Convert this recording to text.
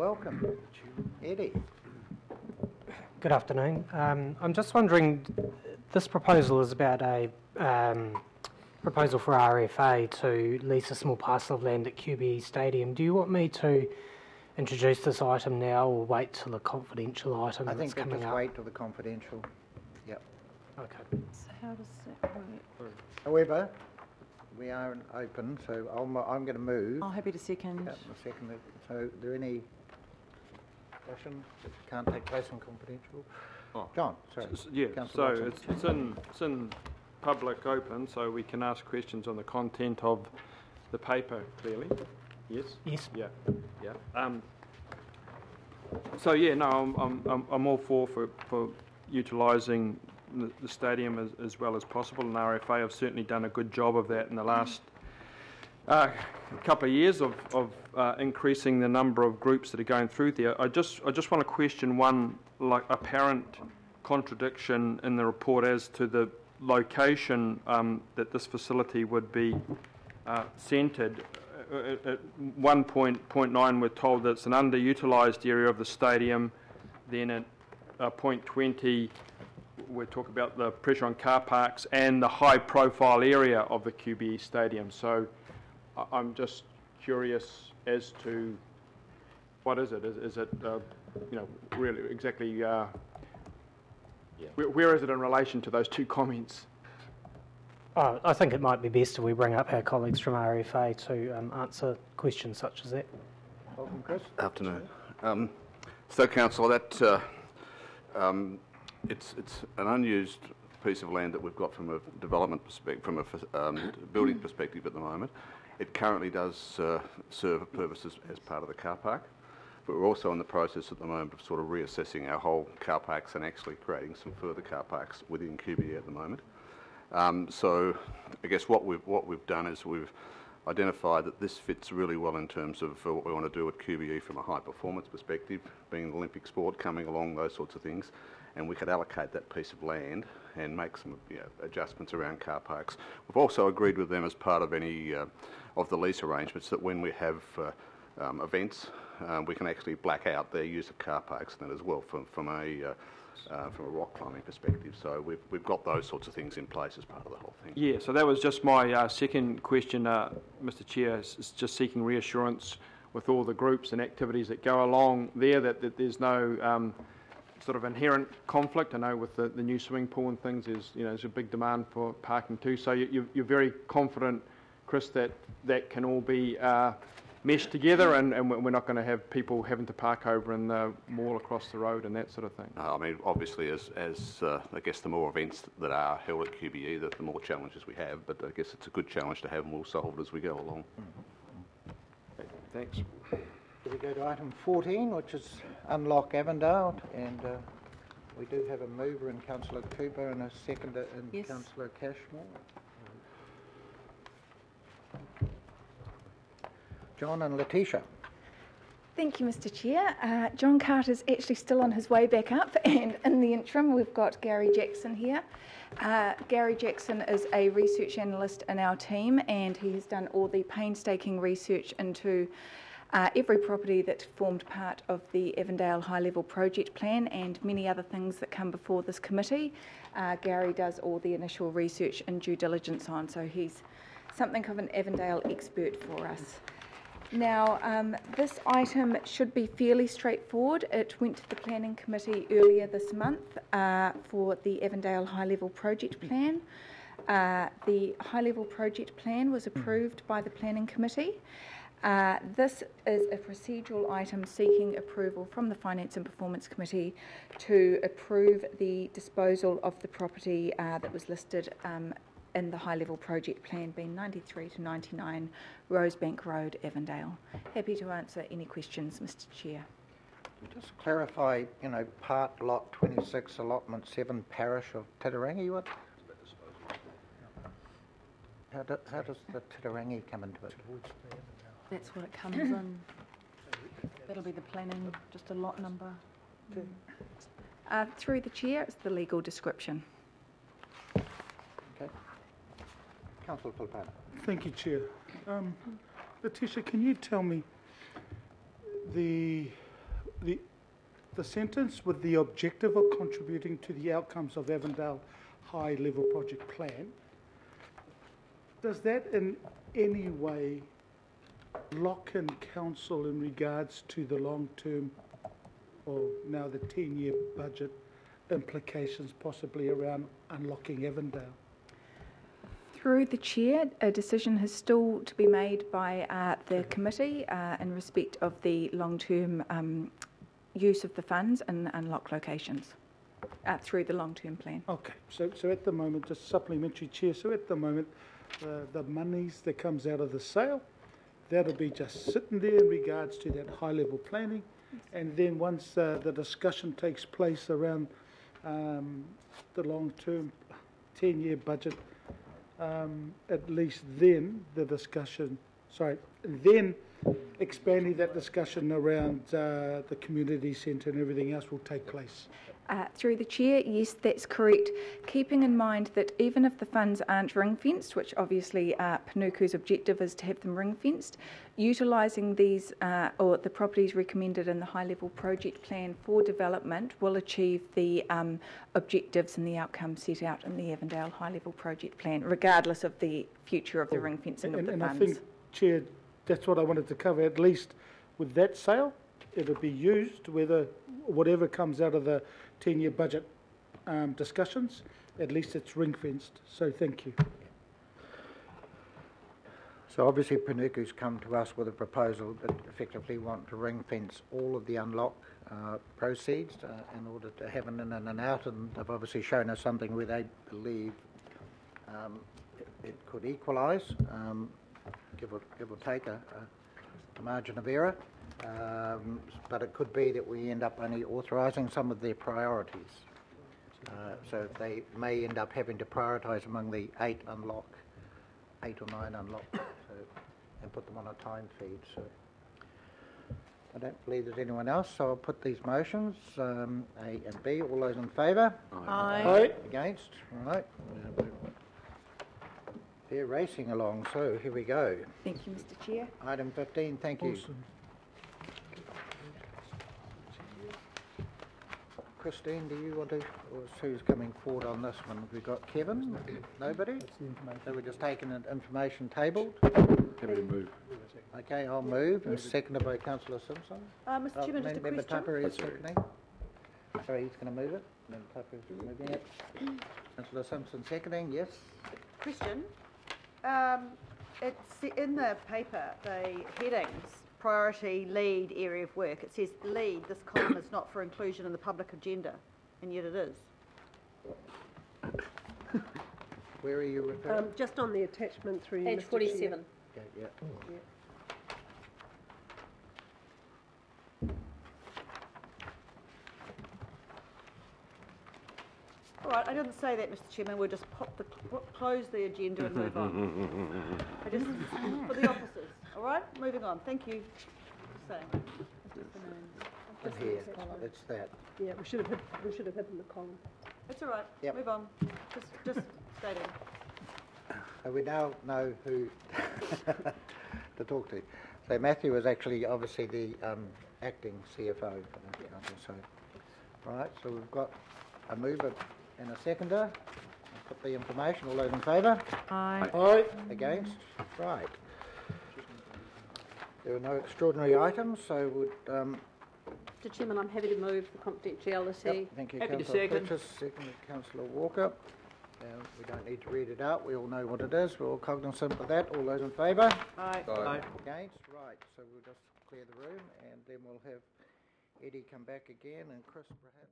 welcome. Eddie. Good afternoon. I'm just wondering, this proposal is about a proposal for RFA to lease a small parcel of land at QBE Stadium. Do you want me to introduce this item now or wait till the confidential item I that's think coming just up? wait till the confidential. Yep. Okay. So how does that work? However, we are open, so I'm going to move. Oh, happy to second. Yep, a second. So, are there any discussion that can't take place in confidential? Oh. John, sorry. Yeah, Councillor so Watson. it's in public open, so we can ask questions on the content of the paper, clearly. Yes? Yes. Yeah, yeah. So yeah, no, I'm all for utilising the stadium as well as possible, and RFA have certainly done a good job of that in the last couple of years of increasing the number of groups that are going through there. I just want to question one apparent contradiction in the report as to the location that this facility would be centred. At 1.9 we're told that it's an underutilised area of the stadium. Then at point 20 we talk about the pressure on car parks and the high profile area of the QBE Stadium. So I'm just curious as to what is it? Is it really exactly where is it in relation to those two comments? I think it might be best if we bring up our colleagues from RFA to answer questions such as that. Welcome, Chris. Afternoon. So, Councillor, that it's an unused piece of land that we've got from a development perspective, from a building perspective at the moment. It currently does serve a purpose as part of the car park, but we're also in the process at the moment of sort of reassessing our whole car parks and actually creating some further car parks within QBE at the moment. So I guess what we've done is we've identified that this fits really well in terms of what we want to do at QBE from a high performance perspective, being an Olympic sport coming along, those sorts of things, and we could allocate that piece of land and make some adjustments around car parks. We've also agreed with them as part of any of the lease arrangements that when we have events, we can actually black out their use of car parks and that as well from a rock climbing perspective. So we've got those sorts of things in place as part of the whole thing. Yeah, so that was just my second question, Mr Chair, is just seeking reassurance with all the groups and activities that go along there that there's no sort of inherent conflict. I know with the new swimming pool and things, there's a big demand for parking too. So you're very confident, Chris, that can all be meshed together, and we're not going to have people having to park over in the mall across the road and that sort of thing. I mean, obviously, as I guess the more events that are held at QBE, the more challenges we have. But I guess it's a good challenge to have, and we'll solve it as we go along. Okay, thanks. We go to item 14, which is Unlock Avondale, and we do have a mover in Councillor Cooper and a seconder in Yes. Councillor Cashmore. John and Letitia. Thank you, Mr Chair. John Carter's actually still on his way back up, and in the interim we've got Gary Jackson here. Gary Jackson is a research analyst in our team, and he has done all the painstaking research into every property that formed part of the Avondale High Level Project Plan and many other things that come before this committee. Gary does all the initial research and due diligence on, so he's something of an Avondale expert for us. Now, this item should be fairly straightforward. It went to the Planning Committee earlier this month for the Avondale High Level Project Plan. The High Level Project Plan was approved by the Planning Committee. This is a procedural item seeking approval from the Finance and Performance Committee to approve the disposal of the property that was listed in the High Level Project Plan, being 93 to 99 Rosebank Road, Avondale. Happy to answer any questions, Mr Chair. Just clarify, part lot 26, allotment 7, parish of Titirangi. What? How does the Titirangi come into it? That's what it comes in. That'll be the planning, just a lot number. Through the Chair, it's the legal description. Okay. Councillor Pilipana. Thank you, Chair. Letitia, can you tell me the the sentence with the objective of contributing to the outcomes of Avondale High Level Project Plan, does that in any way lock in council in regards to the long-term, or now the 10-year budget implications possibly around unlocking Avondale? Through the chair, a decision has still to be made by the committee in respect of the long-term use of the funds and unlock locations through the long-term plan. Okay, so at the moment, just supplementary chair, so at the moment, the monies that comes out of the sale, that'll be just sitting there in regards to that high-level planning, and then once the discussion takes place around the long-term 10-year budget, at least then the discussion, then expanding that discussion around the community centre and everything else will take place. Through the chair, yes, that's correct. Keeping in mind that even if the funds aren't ring-fenced, which obviously Panuku's objective is to have them ring-fenced, utilising these or the properties recommended in the high-level project plan for development will achieve the objectives and the outcomes set out in the Avondale high-level project plan, regardless of the future of the ring-fencing of the funds. I think, Chair, that's what I wanted to cover. At least with that sale, it'll be used, whatever comes out of the 10-year budget discussions, at least it's ring-fenced. So thank you. So obviously Panuku's come to us with a proposal that effectively want to ring-fence all of the unlock proceeds in order to have an in and an out, and they've obviously shown us something where they believe it could equalise, give or take a margin of error. But it could be that we end up only authorising some of their priorities. So they may end up having to prioritise among the 8 or 9 unlock, and put them on a time feed. So I don't believe there's anyone else, so I'll put these motions, A and B. All those in favour? Aye. Aye. Against? All right. They're racing along, so here we go. Thank you, Mr. Chair. Item 15, thank you. Awesome. Christine, do you want to, or who's coming forward on this one? We've got Kevin, nobody? So we're just taking an information tabled. Happy to move. Okay, I'll move, and seconded by Councillor Simpson. Mr Chairman, just a Member question. Tupper is That's all right. seconding. Sorry, he's going to move it. Member Tupper is moving it. Councillor Simpson seconding, yes? Question. It's in the paper, the headings, priority, lead, area of work. It says lead, this column is not for inclusion in the public agenda, and yet it is. Where are you referring? Just on the attachment through Page Mr. 47. Chair. Okay, yeah. All right, I didn't say that, Mr Chairman. We'll just close the agenda and move on. For the officers. All right, moving on. Thank you for saying. In here, it's that. Yeah, we should have hidden the column. It's all right. Yep. Move on. Just stating. So we now know who to talk to. So Matthew is actually obviously the acting CFO for the council. So, right, so we've got a mover and a seconder. I'll put the information. All those in favour? Aye. Aye. Against? Right. There are no extraordinary items, so would... Mr. Chairman, I'm happy to move the confidentiality. Yep, thank you, Happy to Councillor second. Purchase, seconded Councillor Walker. We don't need to read it out. We all know what it is. We're all cognizant of that. All those in favour? Aye. Against? Right. So we'll just clear the room, and then we'll have Eddie come back again, and Chris perhaps.